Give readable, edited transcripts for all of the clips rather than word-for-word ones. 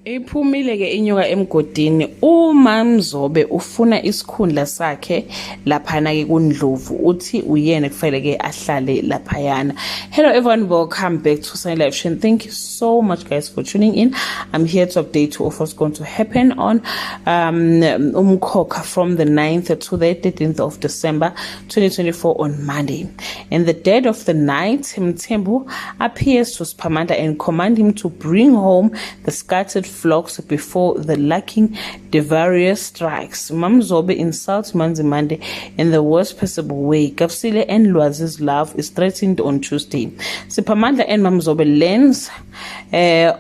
Iphumile ke inyoka emgodini. Uma Mzobe ufuna isikhundla sakhe laphana ke kuNdlovu, uthi uyena kufanele ke ahlale laphayana. Hello everyone, welcome back to Sunny Live Show. Thank you so much guys for tuning in. I'm here to update you of what's going to happen on Umkhokha from the 9th to the 13th of December 2024 on Monday. In the dead of the night, Mthembu appears to Siphamandla and command him to bring home the scattered flocks before the lacking various strikes. Mamzobe insults Manzimande in the worst possible way. Kapsile and Lwazi's love is threatened on Tuesday. Siphamandla and Mamzobe learns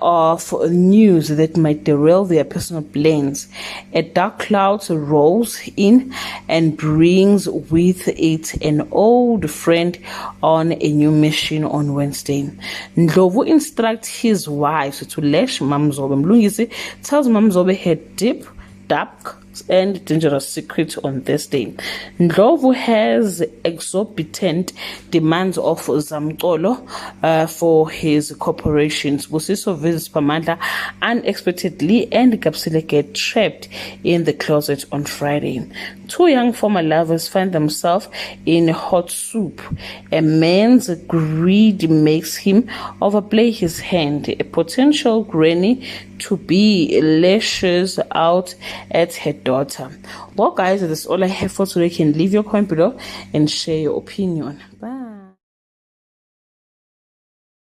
of news that might derail their personal plans. A dark cloud rolls in and brings with it an old friend on a new mission on Wednesday. Ndlovu instructs his wives to lash Mamzobe. Mlungisi tells Mamzobe her deep, dark, and dangerous secret on Thursday. Ndlovu has exorbitant demands of Zamcolo for his corporations. Busiso visits Pamandla unexpectedly and Kapsile get trapped in the closet on Friday. Two young former lovers find themselves in hot soup. A man's greed makes him overplay his hand. A potential granny to be lashes out at her daughter. Well guys, that's all I have for today. You can leave your comment below and share your opinion. Bye.